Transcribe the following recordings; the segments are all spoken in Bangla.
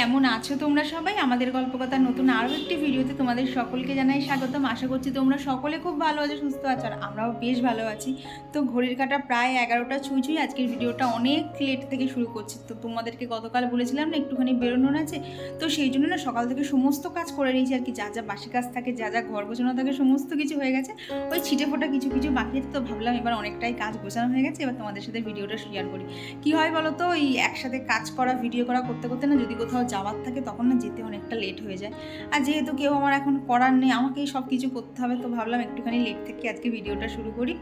কেমন আছো তোমরা সবাই? আমাদের গল্পকথার নতুন আরও একটি ভিডিওতে তোমাদের সকলকে জানাই স্বাগতম। আশা করছি তোমরা সকলে খুব ভালো আছো, সুস্থ আছো, আর আমরাও বেশ ভালো আছি। তো ঘড়ির কাঁটা প্রায় 11টা ছুঁই। আজকের ভিডিওটা অনেক লেট থেকে শুরু করছি। তো তোমাদেরকে গতকাল বলেছিলাম না একটুখানি বেরোনোর আছে, তো সেই জন্য না সকাল থেকে সমস্ত কাজ করে নিয়েছি আর কি। যা যা বাসি কাজ থাকে, যা যা ঘর গোছানো থাকে, সমস্ত কিছু হয়ে গেছে। ওই ছিটে ফোটা কিছু কিছু বাকি আছে। তো ভাবলাম এবার অনেকটাই কাজ গোছানো হয়ে গেছে, এবার তোমাদের সাথে ভিডিওটা শেয়ার করি। কী হয় বলো তো, এই একসাথে কাজ করা ভিডিও করা করতে করতে না যদি কোথাও যাওয়ার থাকে তখন না যেতে অনেকটা লেট হয়ে যায়। আর যেহেতু কেউ আমার এখন করার নেই, আমাকেই সব কিছু করতে হবে, তো ভাবলাম একটুখানি লেট থেকে আজকে ভিডিওটা শুরু করি।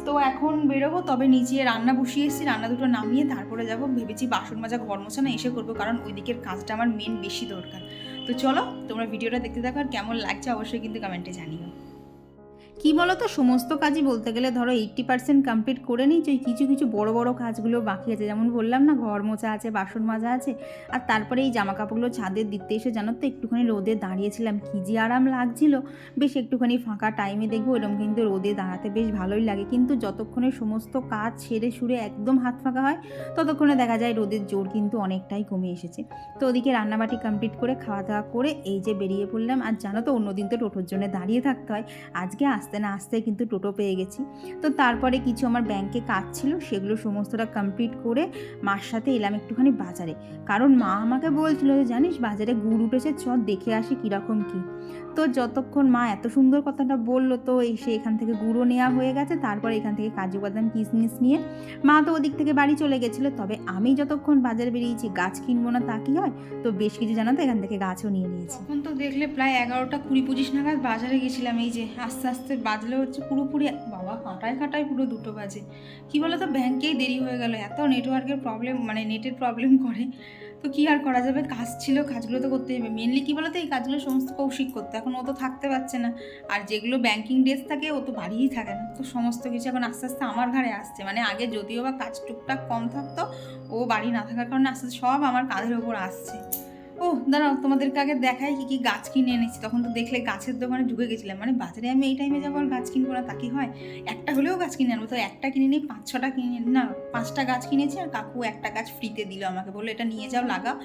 তো এখন বেরোবো, তবে নিচে রান্না বসিয়ে এসেছি, রান্না দুটো নামিয়ে তারপরে যাবো। ভেবেছি বাসন মাজা ঘর মোছানো এসে করবো, কারণ ওই দিকের কাজটা আমার মেন বেশি দরকার। তো চলো তোমরা ভিডিওটা দেখতে থাকো, আর কেমন লাগছে অবশ্যই কিন্তু কমেন্টে জানিও। কী বলো তো, সমস্ত কাজই বলতে গেলে ধরো 80% কমপ্লিট করে নিয়েছি। ওই কিছু কিছু বড় বড় কাজগুলো বাকি আছে, যেমন বললাম না, ঘর মোছা আছে, বাসন মাজা আছে। আর তারপরে এই জামা কাপড়গুলো ছাদে দিতে এসে জানো তো একটুখানি রোদে দাঁড়িয়েছিলাম, কী যে আরাম লাগছিল। বেশ একটুখানি ফাঁকা টাইমে দেখবো এরকম কিন্তু রোদে দাঁড়াতে বেশ ভালোই লাগে, কিন্তু যতক্ষণে সমস্ত কাজ সেরে সুরে একদম হাত ফাঁকা হয় ততক্ষণে দেখা যায় রোদের জোর কিন্তু অনেকটাই কমে এসেছে। তো ওদিকে রান্নাবাটি কমপ্লিট করে খাওয়া দাওয়া করে এই যে বেরিয়ে পড়লাম। আর জানো তো অন্যদিন তো টোটোর জন্য দাঁড়িয়ে থাকতে হয়, আজকে আসতে না আসতে কিন্তু টোটো পেয়ে গেছি। তো তারপরে কিছু আমার ব্যাংকে কাজ ছিল, সেগুলো সমস্তটা কমপ্লিট করে মার সাথে এলাম একটুখানি বাজারে। কারণ মা আমাকে বলছিল যে জানিস বাজারে গুড় উঠেছে, চল দেখে আসি কীরকম কী। তো যতক্ষণ মা এত সুন্দর কথাটা বললো, তো এসে এখান থেকে গুঁড়ো নেওয়া হয়ে গেছে। তারপরে এখান থেকে কাজু বাদাম কিশমিশ নিয়ে মা তো ওদিক থেকে বাড়ি চলে গেছিলো। তবে আমি যতক্ষণ বাজারে বেরিয়েছি, গাছ কিনবো না তা কি হয়, তো বেশ কিছু জানো তো এখান থেকে গাছও নিয়ে নিয়েছি। এখন তো দেখলে প্রায় 11টা 20-25 নাগাদ বাজারে গেছিলাম। এই যে আস্তে আস্তে বাজলে হচ্ছে পুরোপুরি, বাবা কাঁটায় কাঁটায় পুরো 2টো বাজে। কী বলো তো, ব্যাংকেই দেরি হয়ে গেল, এত নেটওয়ার্কের প্রবলেম, মানে নেটের প্রবলেম করে। তো কী আর করা যাবে, কাজ ছিল, কাজগুলো তো করতেই হবে। মেনলি কী বলো তো, এই কাজগুলো সমস্ত কৌশিক করতে, এখন ও তো থাকতে পারছে না। আর যেগুলো ব্যাংকিং ডেস্ক থাকে ও তো বাড়িই থাকে না, তো সমস্ত কিছু এখন আস্তে আস্তে আমার ঘাড়ে আসছে। মানে আগে যদিও বা কাজ টুকটাক কম থাকতো, ও বাড়ি না থাকার কারণে আস্তে আস্তে সব আমার কাঁধের ওপর আসছে। ও দাঁড়াও, তোমাদেরকে আগে দেখাই কী কী গাছ কিনে এনেছি। তখন তো দেখলে গাছের দোকানে ঢুকে গেছিলাম, মানে বাজারে আমি এই টাইমে যাবো আর গাছ কিনবো না তা কি হয়? একটা হলেও গাছ কিনে আনবো। তো একটা কিনে নিই, 5-6টা কিনে না 5টা গাছ কিনেছি। আর কাকু একটা গাছ ফ্রিতে দিল আমাকে, বললো এটা নিয়ে যাও, লাগাও,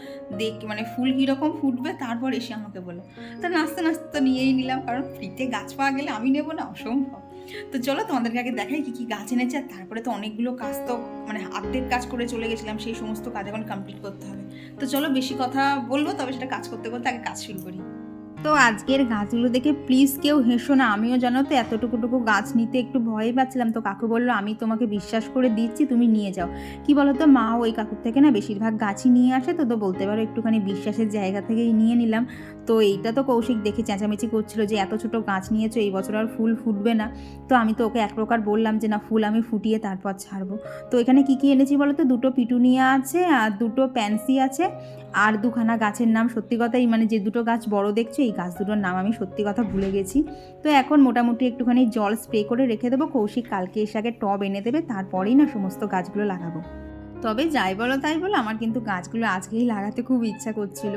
দেখ মানে ফুল কীরকম ফুটবে তারপর এসে আমাকে বলো। তো নাচতে নাচতে তো নিয়েই নিলাম, কারণ ফ্রিতে গাছ পাওয়া গেলে আমি নেবো না, অসম্ভব। তো চলো তোমাদেরকে আগে দেখাই কী কী গাছ এনেছে। আর তারপরে তো অনেকগুলো কাজ তো মানে অর্ধেক কাজ করে চলে গেছিলাম, সেই সমস্ত কাজ এখন কমপ্লিট করতে হবে। তো চলো বেশি কথা বলবো, তবে সেটা কাজ করতে করতে আগে কাজ শুরু করি। তো আজকের গাছগুলো দেখে প্লিজ কেউ হেসো না, আমিও জানো তো এতটুকু গাছ নিতে একটু ভয়ই পাচ্ছিলাম। তো কাকু বললো আমি তোমাকে বিশ্বাস করে দিচ্ছি, তুমি নিয়ে যাও। কি বলো তো, মা ওই কাকুর থেকে না বেশিরভাগ গাছই নিয়ে আসে, তো তো বলতে পারো একটুখানি বিশ্বাসের জায়গা থেকেই নিয়ে নিলাম। তো এইটা তো কৌশিক দেখে চেঁচামেচি করছিল যে এত ছোটো গাছ নিয়েছো, এই বছর আর ফুল ফুটবে না। তো আমি তো ওকে এক প্রকার বললাম যে না, ফুল আমি ফুটিয়ে তারপর ছাড়বো। তো এখানে কী কী এনেছি বলো তো, 2টো পিটুনিয়া আছে, আর 2টো প্যান্সি আছে, আর 2খানা গাছের নাম সত্যি কথাই, মানে যে 2টো গাছ বড় দেখছো এই গাছ দুটোর নাম আমি সত্যি কথা ভুলে গেছি। তো এখন মোটামুটি একটুখানি জল স্প্রে করে রেখে দেবো, কৌশিক কালকে এসে আগে টব এনে দেবে, তারপরেই না সমস্ত গাছগুলো লাগাবো। তবে যাই বলো তাই বলো, আমার কিন্তু গাছগুলো আজকেই লাগাতে খুব ইচ্ছা করছিল।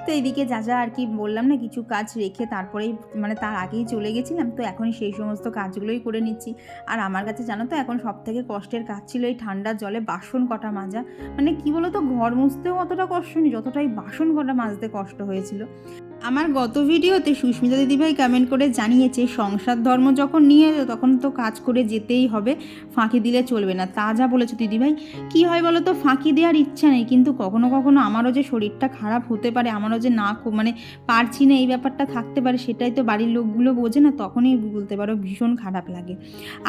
তো এইদিকে যা যা আর কি বললাম না, কিছু কাজ রেখে তারপরেই মানে তার আগেই চলে গেছিলাম, তো এখনই সেই সমস্ত কাজগুলোই করে নিচ্ছি। আর আমার কাছে জানো তো এখন সব থেকে কষ্টের কাজ ছিল এই ঠান্ডার জলে বাসন কটা মাজা। মানে কি বলো তো, ঘর মুছতেও অতটা কষ্ট নেই যতটাই বাসন কটা মাজতে কষ্ট হয়েছিল। আমার গত ভিডিওতে সুস্মিতা দিদিভাই কমেন্ট করে জানিয়েছে সংসার ধর্ম যখন নিয়ে এলো তখন তো কাজ করে যেতেই হবে, ফাঁকি দিলে চলবে না। তা যা বলেছো দিদিভাই। কি হয় বলো তো, ফাঁকি দেওয়ার ইচ্ছা নেই, কিন্তু কখনো কখনো আমারও যে শরীরটা খারাপ হতে পারে, আমারও যে না মানে পারছি না এই ব্যাপারটা থাকতে পারে, সেটাই তো বাড়ির লোকগুলো বোঝে না, তখনই বলতে পারো ভীষণ খারাপ লাগে।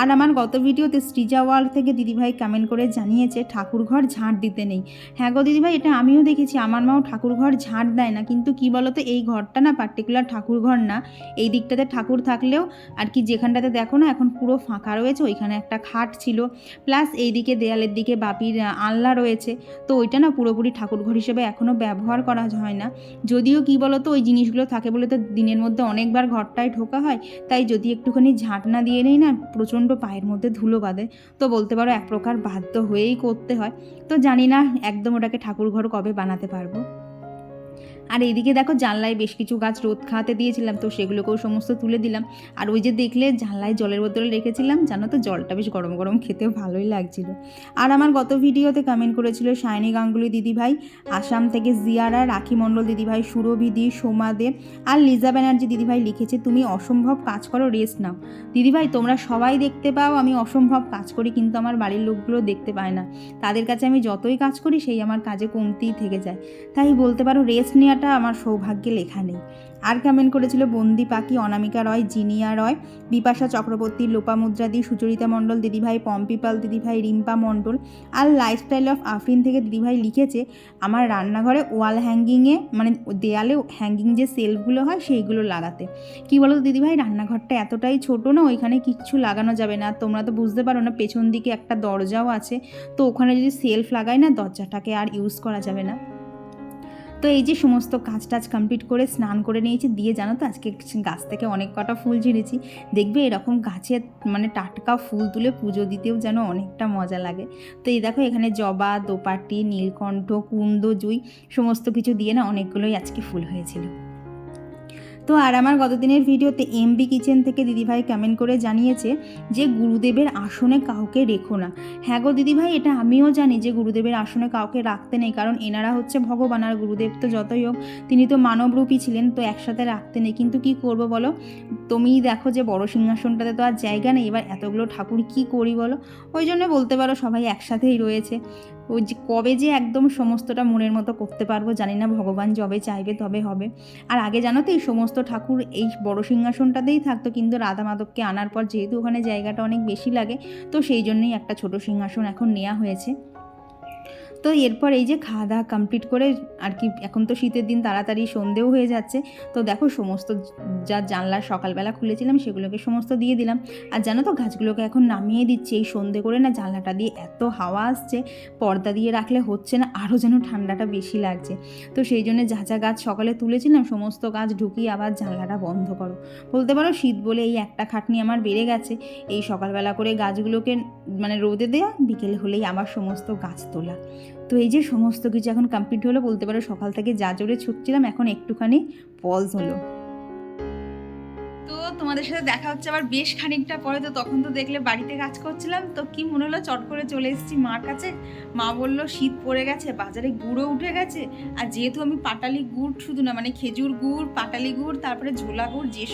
আর আমার গত ভিডিওতে সৃজা ওয়াল থেকে দিদিভাই কমেন্ট করে জানিয়েছে ঠাকুরঘর ঝাঁট দিতে নেই। হ্যাঁ গো দিদিভাই, এটা আমিও দেখেছি, আমার মাও ঠাকুরঘর ঝাঁট দেয় না, কিন্তু কি বলো তো, এই ঘরটা না পার্টিকুলার ঠাকুর ঘর না, এই দিকটাতে ঠাকুর থাকলেও আর কি যেখানটাতে দেখো না এখন পুরো ফাঁকা রয়েছে, ওইখানে একটা খাট ছিল, প্লাস এইদিকে দেয়ালের দিকে বাপির আলনা রয়েছে, তো ওইটা না পুরোপুরি ঠাকুর ঘর হিসেবে এখনও ব্যবহার করা হয় না। যদিও কি বলো তো, ওই জিনিসগুলো থাকে বলে তো দিনের মধ্যে অনেকবার ঘরটায় ঢোকা হয়, তাই যদি একটুখানি ঝাঁট না দিয়ে নেই না, প্রচণ্ড পায়ের মধ্যে ধুলো বাঁধে। তো বলতে পারো এক প্রকার বাধ্য হয়েই করতে হয়। তো জানি না একদম ওটাকে ঠাকুর ঘর কবে বানাতে পারবো। আর এইদিকে দেখো জানলায় বেশ কিছু গাছ রোদ খাওয়াতে দিয়েছিলাম, তো সেগুলোকেও সমস্ত তুলে দিলাম। আর ওই যে দেখলে জানলায় জলের বোতল রেখেছিলাম, জানো তো জলটা বেশ গরম গরম খেতেও ভালোই লাগছিল। আর আমার গত ভিডিওতে কমেন্ট করেছিল শাইনি গাঙ্গুলি দিদিভাই, আসাম থেকে জিয়ারা, রাখি মণ্ডল দিদিভাই, সুরভিদি, সোমা দে আর লিজা ব্যানার্জি দিদিভাই লিখেছে তুমি অসম্ভব কাজ করো, রেস্ট নাও। দিদিভাই তোমরা সবাই দেখতে পাও আমি অসম্ভব কাজ করি, কিন্তু আমার বাড়ির লোকগুলো দেখতে পায় না। তাদের কাছে আমি যতই কাজ করি সেই আমার কাজে কমতিই থেকে যায়। তাই বলতে পারো রেস্ট নেওয়াটা আমার সৌভাগ্যে লেখা নেই। আর কমেন্ট করেছিল বন্দি পাখি, অনামিকা রয়, জিনিয়া রয়, বিপাশা চক্রবর্তী, লোপামুদ্রাদি, সুচরিতা মণ্ডল দিদিভাই, পম্পিপাল দিদিভাই, রিম্পা মণ্ডল আর লাইফস্টাইল অফ আফরিন থেকে দিদিভাই লিখেছে আমার রান্নাঘরে ওয়াল হ্যাঙ্গিংয়ে মানে দেয়ালে হ্যাঙ্গিং যে সেলফগুলো হয় সেইগুলো লাগাতে। কী বলো তো দিদিভাই, রান্নাঘরটা এতটাই ছোটো না, ওইখানে কিচ্ছু লাগানো যাবে না। তোমরা তো বুঝতে পারো না, পেছন দিকে একটা দরজাও আছে, তো ওখানে যদি সেলফ লাগাই না দরজাটাকে আর ইউজ করা যাবে না। তো এই যে সমস্ত কাজ টাজ কমপ্লিট করে স্নান করে নিয়েছি, দিয়ে জানো তো আজকে গাছ থেকে অনেক কটা ফুল ঝিরেছি। দেখবে এরকম গাছে মানে টাটকা ফুল তুলে পুজো দিতেও যেন অনেকটা মজা লাগে। তো এই দেখো এখানে জবা, দোপাটি, নীলকণ্ঠ, কুন্দ, জুঁই সমস্ত কিছু দিয়ে না অনেকগুলোই আজকে ফুল হয়েছিল। তো আর আমার গতদিনের ভিডিওতে এমবি কিচেন থেকে দিদিভাই কমেন্ট করে জানিয়েছে যে গুরুদেবের আসনে কাউকে রেখো না। হ্যাঁ গো দিদিভাই, এটা আমিও জানি যে গুরুদেবের আসনে কাউকে রাখতে নেই, কারণ এনারা হচ্ছে ভগবান আর গুরুদেব তো যতই হোক তিনি তো মানবরূপী ছিলেন, তো একসাথে রাখতে নেই। কিন্তু কি করব বলো, তুমিই দেখো যে বড় সিংহাসনটাতে তো আর জায়গা নেই, এবার এতগুলো ঠাকুর কি করি বলো। ওই জন্য বলতে পারো সবাই একসাথেই রয়েছে। ওই যে কবে যে একদম সমস্তটা মনের মতো করতে পারবো জানি না, ভগবান যবে চাইবে তবে হবে। আর আগে জানো তো এই সমস্ত ঠাকুর এই বড় সিংহাসনটাতেই থাকতো, কিন্তু রাধা মাধবকে আনার পর যেহেতু ওখানে জায়গাটা অনেক বেশি লাগে, তো সেই জন্যই একটা ছোট সিংহাসন এখন নেওয়া হয়েছে। তো এরপর এই যে খাওয়া দাওয়া কমপ্লিট করে আর কি, এখন তো শীতের দিন তাড়াতাড়ি সন্ধেও হয়ে যাচ্ছে। তো দেখো সমস্ত যা জানলা সকালবেলা খুলেছিলাম সেগুলোকে সমস্ত দিয়ে দিলাম। আর জানো তো গাছগুলোকে এখন নামিয়ে দিচ্ছি, এই সন্ধে করে না জানলাটা দিয়ে এত হাওয়া আসছে, পর্দা দিয়ে রাখলে হচ্ছে না, আরও যেন ঠান্ডাটা বেশি লাগছে। তো সেই জন্য যা যা গাছ সকালে তুলেছিলাম সমস্ত গাছ ঢুকিয়ে আবার জানলাটা বন্ধ করো। বলতে পারো শীত বলে এই একটা খাটনি আমার বেড়ে গেছে, এই সকালবেলা করে গাছগুলোকে মানে রোদে দেওয়া, বিকেলে হলেই আবার সমস্ত গাছ তোলা। তো এই যে সমস্ত কিছু এখন কমপ্লিট হলো, বলতে পারো সকাল থেকে যা জোরে ছুটছিলাম এখন একটুখানি পজ হলো। তো তোমাদের সাথে দেখা হচ্ছে আবার বেশ খানিকটা পরে। তো তখন তো দেখলে বাড়িতে কাজ করছিলাম, তো কি মনে হলো চট করে চলে এসেছি মার কাছে। মা বলল শীত পড়ে গেছে, বাজারে গুঁড়ো উঠে গেছে, আর যেহেতু আমি পাটালি গুড় শুধু না মানে খেজুর গুড়, পাটালি গুড়, তারপরে ঝোলা গুড়, যে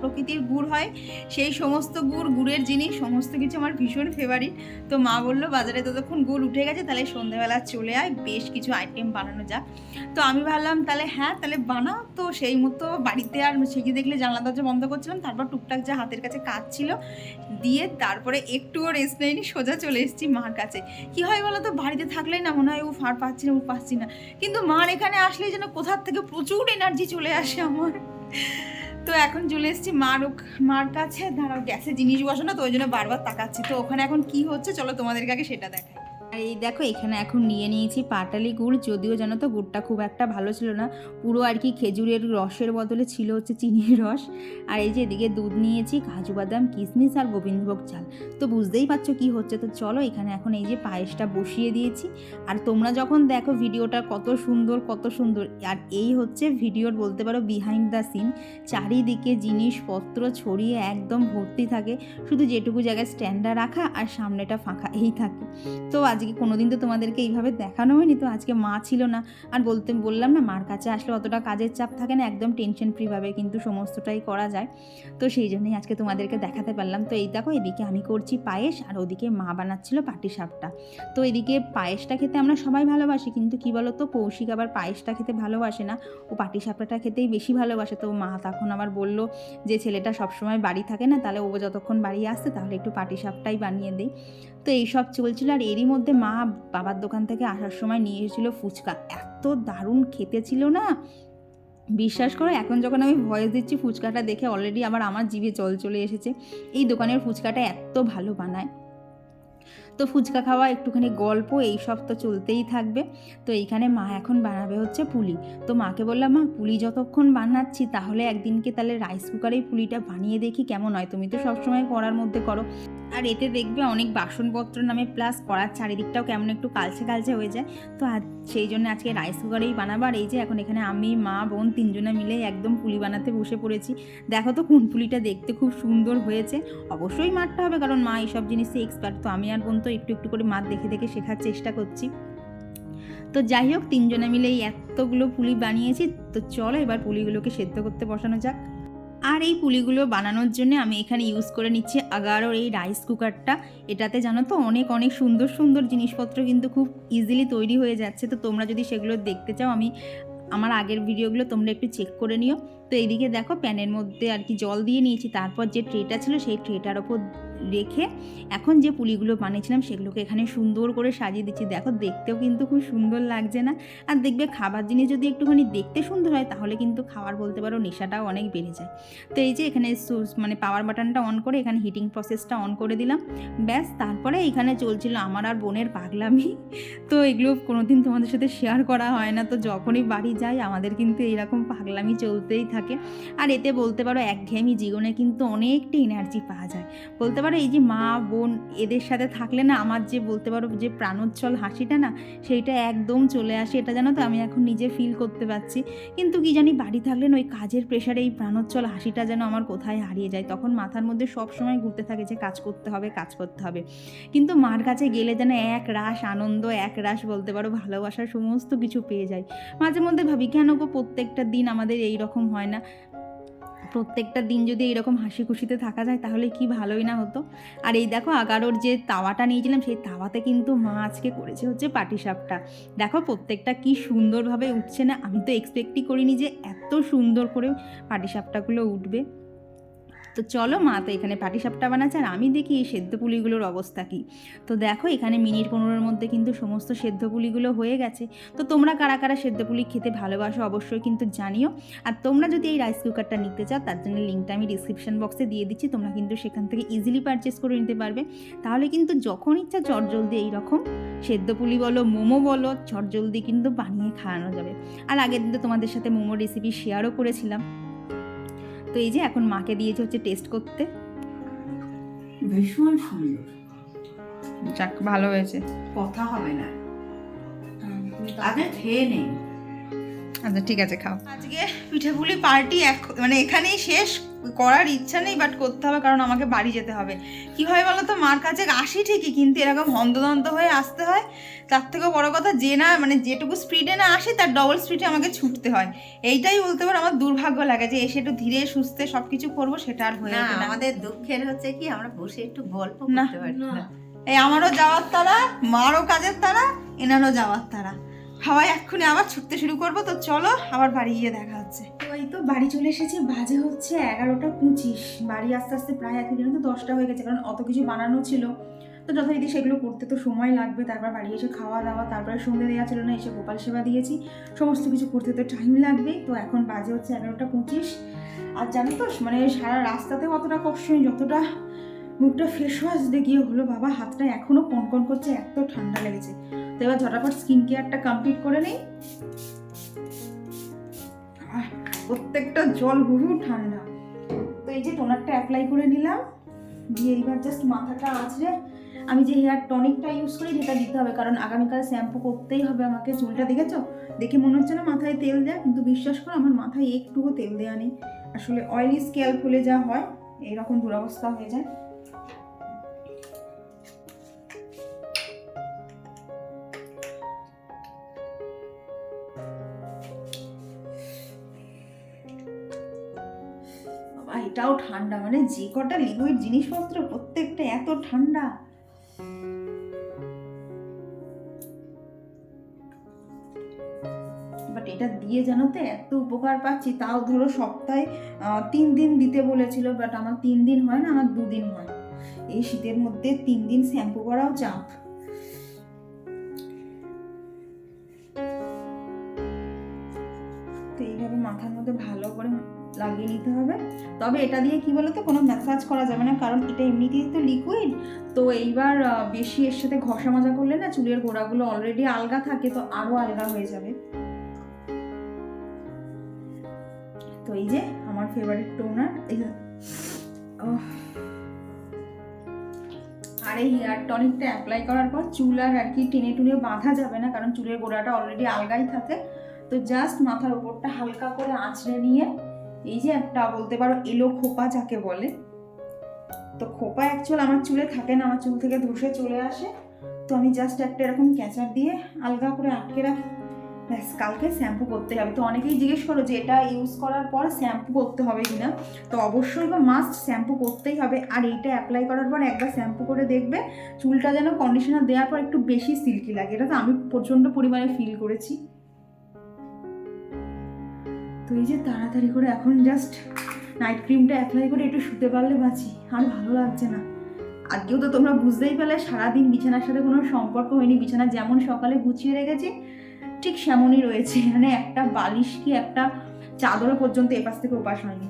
প্রকৃতির গুড় হয় সেই সমস্ত গুড়ের জিনিস সমস্ত কিছু আমার ভীষণ ফেভারিট। তো মা বললো বাজারে ততক্ষণ গুড় উঠে গেছে, তাহলে সন্ধ্যেবেলা চলে আয়, বেশ কিছু আইটেম বানানো যাক। তো আমি ভাবলাম তাহলে হ্যাঁ তাহলে বানাও। তো সেই মতো বাড়িতে আর সেটি দেখলে জানলা দরজা বন্ধ করছিলাম, তারপর টুকটাক যা হাতের কাছে কাজ ছিল দিয়ে তারপরে একটুও রেস্ট নেয়নি, সোজা চলে এসেছি মার কাছে। কি হয় বলো তো, বাড়িতে থাকলেই না মনে হয় ও ফার পাচ্ছি না, ও পাচ্ছি না, কিন্তু মার এখানে আসলেই যেন কোথার থেকে প্রচুর এনার্জি চলে আসে আমার। তো এখন চলে এসেছি মার কাছে। দাঁড়াও, গ্যাসে জিনিস বসানো তো ওই জন্য বারবার তাকাচ্ছি। তো ওখানে এখন কি হচ্ছে চলো তোমাদেরকে আগে সেটা দেখাই। আর এই দেখো এখানে এখন নিয়ে নিয়েছি পাটালি গুড়, যদিও জানো তো গুড়টা খুব একটা ভালো ছিল না, পুরো আর কি খেজুরের রসের বদলে ছিল হচ্ছে চিনির রস। আর এই যে এদিকে দুধ নিয়েছি, কাজু বাদাম, কিশমিশ আর গোবিন্দভোগ চাল। তো বুঝতেই পারছো কি হচ্ছে। তো চলো এখানে এখন এই যে পায়েসটা বসিয়ে দিয়েছি। আর তোমরা যখন দেখো ভিডিওটা কত সুন্দর কত সুন্দর, আর এই হচ্ছে ভিডিওর বলতে পারো বিহাইন্ড দ্য সিন। চারিদিকে জিনিসপত্র ছড়িয়ে একদম ভর্তি থাকে, শুধু যেটুকু জায়গায় স্ট্যান্ডার রাখা আর সামনেটা ফাঁকা এই থাকে। তো আজকে কোনোদিন তো তোমাদেরকে এইভাবে দেখানো হয়নি, তো আজকে মা ছিল না। আর বললাম না মার কাছে আসলে অতটা কাজের চাপ থাকে না, একদম টেনশন ফ্রিভাবে কিন্তু সমস্তটাই করা যায়। তো সেই জন্যই আজকে তোমাদেরকে দেখাতে পারলাম। তো এই দেখো এদিকে আমি করছি পায়েস, আর ওদিকে মা বানাচ্ছিল পাটিসাপটা। তো এদিকে পায়েসটা খেতে আমরা সবাই ভালোবাসি, কিন্তু কি বলো তো কৌশিক আবার পায়েসটা খেতে ভালোবাসে না, ও পাটিসাপটাটা খেতেই বেশি ভালোবাসে। তো মা তখন আবার বললো যে ছেলেটা সবসময় বাড়ি থাকে না, তাহলে ও যতক্ষণ বাড়ি আসছে তাহলে একটু পাটিসাপটাই বানিয়ে দিই। তো এইসব চলছিল। আর এরই মধ্যে মা বাবার দোকান থেকে আসার সময় নিয়ে এসেছিলো ফুচকা, এত দারুণ খেতে ছিল না বিশ্বাস করো। এখন যখন আমি ভয়েস দিচ্ছি ফুচকাটা দেখে অলরেডি আবার আমার জিভে জল চলে এসেছে, এই দোকানের ফুচকাটা এত ভালো বানায়। তো ফুচকা খাওয়া, একটুখানি গল্প, এই সব তো চলতেই থাকবে। তো এইখানে মা এখন বানাবে হচ্ছে পুলি। তো মাকে বললাম, মা পুলি যতক্ষণ বানাচ্ছি তাহলে একদিনকে তাহলে রাইস কুকারেই পুলিটা বানিয়ে দেখি কেমন হয়, তুমি তো সবসময় কড়ার মধ্যে করো, আর এতে দেখবে অনেক বাসনপত্র নামে, প্লাস কড়ার চারিদিকটাও কেমন একটু কালচে কালচে হয়ে যায়। তো সেই জন্য আজকে রাইস কুকারেই বানাবো। আর এই যে এখন এখানে আমি, মা, বোন তিনজনে মিলে একদম পুলি বানাতে বসে পড়েছি। দেখো তো কোন পুলিটা দেখতে খুব সুন্দর হয়েছে। অবশ্যই মারতে হবে, কারণ মা এইসব জিনিসে এক্সপার্ট। তো আমি আর বোন তো একটু একটু করে মার দেখে দেখে শেখার চেষ্টা করছি। তো যাই হোক, তিনজনে মিলে এই এতগুলো পুলি বানিয়েছি। তো চলো এবার পুলিগুলোকে সেদ্ধ করতে বসানো যাক। আর এই পুলিগুলো বানানোর জন্য আমি এখানে ইউজ করে নিচ্ছি আগারোর এই রাইস কুকারটা। এটাতে জানো তো অনেক অনেক সুন্দর সুন্দর জিনিসপত্র কিন্তু খুব ইজিলি তৈরি হয়ে যাচ্ছে। তো তোমরা যদি সেগুলো দেখতে চাও, আমি আমার আগের ভিডিওগুলো তোমরা একটু চেক করে নিও। তো এইদিকে দেখো প্যানের মধ্যে আর কি জল দিয়ে নিয়েছি, তারপর যে ট্রেটা ছিল সেই ট্রেটার ওপর রেখে এখন যে পুলিগুলো বানিয়েছিলাম সেগুলোকে এখানে সুন্দর করে সাজিয়ে দিচ্ছি। দেখো দেখতেও কিন্তু খুব সুন্দর লাগছে না? আর দেখবে খাবার জিনিস যদি একটুখানি দেখতে সুন্দর হয় তাহলে কিন্তু খাওয়ার বলতে পারো নেশাটাও অনেক বেড়ে যায়। তো এই যে এখানে মানে পাওয়ার বাটনটা অন করে এখানে হিটিং প্রসেসটা অন করে দিলাম, ব্যাস। তারপরে এখানে চলছিল আমার আর বোনের পাগলামি। তো এগুলো কোনোদিন তোমাদের সাথে শেয়ার করা হয় না, তো যখনই বাড়ি যাই আমাদের কিন্তু এইরকম পাগলামি চলতেই থাকে। আর এতে বলতে পারো একঘেয়েমি জীবনে কিন্তু অনেকটা এনার্জি পাওয়া যায়। বলতে পারো এই যে মা বোন এদের সাথে থাকলে না, আমার যে বলতে পারো যে প্রাণোচ্ছল হাসিটা না, সেইটা একদম চলে আসে। এটা জানো তো আমি এখন নিজে ফিল করতে পারছি। কিন্তু কি জানি বাড়ি থাকলে না ওই কাজের প্রেশারে এই প্রাণোচ্ছল হাসিটা যেন আমার কোথায় হারিয়ে যায়। তখন মাথার মধ্যে সব সময় ঘুরতে থাকে যে কাজ করতে হবে, কাজ করতে হবে। কিন্তু মার কাছে গেলে যেন এক রাশ আনন্দ, এক রাশ বলতে পারো ভালোবাসার সমস্ত কিছু পেয়ে যায়। মাঝে মধ্যে ভাবি কেন গো প্রত্যেকটা দিন আমাদের এই রকম হয় না? প্রত্যেকটা দিন যদি এইরকম হাসি খুশিতে থাকা যায় তাহলে কি ভালোই না হতো। আর এই দেখো আগারোর যে তাওয়াটা নিয়েছিলাম সেই তাওয়াতে কিন্তু মা আজকে করেছে হচ্ছে পাটিসাপটা। দেখো প্রত্যেকটা কি সুন্দরভাবে উঠছে না? আমি তো এক্সপেক্টই করিনি যে এত সুন্দর করে পাটিসাপটাগুলো উঠবে। তো চলো, মা তো এখানে পাটিসাপটা বানাচ্ছে আর আমি দেখি এই সেদ্ধ পুলিগুলোর অবস্থা কী। তো দেখো এখানে মিনিট 15-এর মধ্যে কিন্তু সমস্ত সেদ্ধ পুলিগুলো হয়ে গেছে। তো তোমরা কারা কারা সেদ্ধ পুলি খেতে ভালোবাসো অবশ্যই কিন্তু জানিও। আর তোমরা যদি এই রাইস কুকারটা নিতে চাও তার জন্য লিঙ্কটা আমি ডিসক্রিপশন বক্সে দিয়ে দিচ্ছি, তোমরা কিন্তু সেখান থেকে ইজিলি পারচেস করে নিতে পারবে। তাহলে কিন্তু যখন ইচ্ছা চটজলদি এইরকম সেদ্ধ পুলি বলো, মোমো বলো, চটজলদি কিন্তু বানিয়ে খাওয়ানো যাবে। আর আগের দিন তো তোমাদের সাথে মোমো রেসিপি শেয়ারও করেছিলাম। তো এই যে এখন মাকে দিয়েছে হচ্ছে টেস্ট করতে। ভীষণ সুন্দর, যাক ভালো হয়েছে, কথা হবে না। আগে খেয়ে নেই। আচ্ছা ঠিক আছে, খাও। আজকে পিঠেপুলি পার্টি মানে এখানেই শেষ। করার ইচ্ছা নেই, বাট করতে হবে, কারণ আমাকে বাড়ি যেতে হবে। কি হয় বলো তো, মার কাছে আসি ঠিকই, কিন্তু এরকম হন্তদন্ত হয়ে আসতে হয়। তার থেকেও বড় কথা, যে না মানে যেটুকু স্পিডে না আসি তার ডবল স্পিডে আমাকে ছুটতে হয়। এইটাই বলতে পারো আমার দুর্ভাগ্য লাগে, যে এসে একটু ধীরে সুস্থে সব কিছু করবো, সেটা আর হয়ে ওঠে না। আমাদের দুঃখের হচ্ছে কি আমরা বসে একটু গল্প করতে পারি না। এই আমারও যাওয়ার তারা, মারও কাজের তারা, এনারও যাওয়ার তারা, সবাই এক্ষুনি আবার ছুটতে শুরু করবো। তো চলো আবার বাড়ি গিয়ে দেখা হচ্ছে। তো এই তো বাড়ি চলে এসেছি, বাজে হচ্ছে 11:25। বাড়ি আস্তে আস্তে প্রায় একই জন্য তো 10টা হয়ে গেছে, কারণ অত কিছু বানানো ছিল। তো যথারীতি সেগুলো করতে তো সময় লাগবে। তারপর বাড়ি এসে খাওয়া দাওয়া, তারপরে সন্ধ্যে দেওয়া ছিল না, এসে গোপাল সেবা দিয়েছি, সমস্ত কিছু করতে তো টাইম লাগবে। তো এখন বাজে হচ্ছে 11:25। আর জানো তো মানে সারা রাস্তাতেও অতটা কষ্ট নেই যতটা মুখটা ফেস ওয়াশ দেখিয়ে হলো। বাবা হাতটা এখনও কনকন করছে, এত ঠান্ডা লেগেছে। তো এবার ঝটাফট স্কিন কেয়ারটা কমপ্লিট করে নেই। প্রত্যেকটা জল হুহু ঠান্ডা। তো এই যে টোনারটা অ্যাপ্লাই করে নিলাম, দিয়ে এইবার জাস্ট মাথাটা আঁচড়ে আমি যে হেয়ার টনিকটা ইউজ করি সেটা দিতে হবে, কারণ আগামীকাল শ্যাম্পু করতেই হবে আমাকে। চুলটা দেখেছো, দেখে মনে হচ্ছে না মাথায় তেল দেয়া, কিন্তু বিশ্বাস করো আমার মাথায় একটুও তেল দেওয়া নেই। আসলে অয়েলি স্ক্যাল্প হলে যা হয় এইরকম দুরবস্থা হয়ে যায়। এটাও ঠান্ডা, মানে যে কটা লিকুইড জিনিসপত্র প্রত্যেকটা এত ঠান্ডা। বাট এটা দিয়ে জানো তো এত উপকার পাচ্ছি, তাও ধরো সপ্তাহে 3 দিন দিতে বলেছিল, বাট আমার 3 দিন হয় না, আমার 2 দিন হয়। এই শীতের মধ্যে 3 দিন শ্যাম্পু করাও চাপ। তো এইভাবে মাথার মধ্যে ভালো করে লাগিয়ে নিতে হবে। তবে এটা দিয়ে কি বলতো কোনো ম্যাসাজ করা যাবে না, কারণ এটা এমনিতেই তো লিকুইড। তো এইবার বেশি এর সাথে ঘষা মাজা করলে না চুলের গোড়াগুলো অলরেডি আলগা থাকে, তো আরও আলগা হয়ে যাবে। তো এই যে আমার ফেভারিট টোনার, আর এই হেয়ার টনিকটা অ্যাপ্লাই করার পর চুল আর কি টেনে টুনে বাঁধা যাবে না, কারণ চুলের গোড়াটা অলরেডি আলগাই থাকে। তো জাস্ট মাথার উপরটা হালকা করে আঁচড়ে নিয়ে এই যে একটা বলতে পারো এলো খোপা যাকে বলে, তো খোপা অ্যাকচুয়াল আমার চুলে থাকে না, আমার চুল থেকে ধসে চলে আসে। তো আমি জাস্ট একটা এরকম ক্যাচার দিয়ে আলগা করে আটকে রাখি, ব্যাস কালকে শ্যাম্পু করতে হবে। তো অনেকেই জিজ্ঞেস করো যে এটা ইউজ করার পর শ্যাম্পু করতে হবে কিনা, তো অবশ্যই বা মাস্ট শ্যাম্পু করতেই হবে। আর এইটা অ্যাপ্লাই করার পর একবার শ্যাম্পু করে দেখবে চুলটা যেন কন্ডিশনার দেওয়ার পর একটু বেশি সিল্কি লাগে, এটা তো আমি প্রচণ্ড পরিমাণে ফিল করেছি। তো এই যে তাড়াতাড়ি করে এখন জাস্ট নাইট ক্রিমটা অ্যাপ্লাই করে একটু শুতে পারলে বাঁচি, আর ভালো লাগছে না। আজকেও তো তোমরা বুঝতেই পারলে সারাদিন বিছানার সাথে কোনো সম্পর্ক হয়নি, বিছানা যেমন সকালে গুছিয়ে রেখেছি ঠিক সেমনই রয়েছে, মানে একটা বালিশ কি একটা চাদরও পর্যন্ত এপাশ থেকে ওপাশ হয়নি।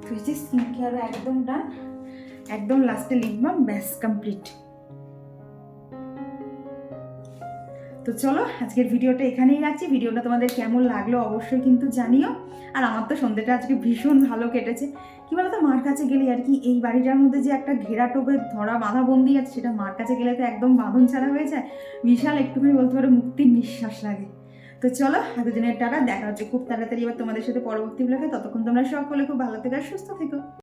তো এই যে স্কিন কেয়ার একদম ডান, একদম লাস্টে লিপ বাম, ব্যাস কমপ্লিট। তো চলো আজকের ভিডিওটা এখানেই রাখছি। ভিডিওটা তোমাদের কেমন লাগলো অবশ্যই কিন্তু জানিও। আর আমার তো সন্ধ্যেটা আজকে ভীষণ ভালো কেটেছে। কি বলতো, মার কাছে গেলে আর কি এই বাড়িটার মধ্যে যে একটা ঘেরা টোপে ধরা বাঁধা বন্দি আছে, সেটা মার কাছে গেলে তো একদম বাঁধন ছাড়া হয়ে যায়, বিশাল একটুখানি বলতে পারো মুক্তির নিঃশ্বাস লাগে। তো চলো এতদিনের টাটা, দেখা হচ্ছে খুব তাড়াতাড়ি এবার তোমাদের সাথে পরবর্তী ব্লগে। ততক্ষণ তোমরা সকলে খুব ভালো থেকো আর সুস্থ থেকো।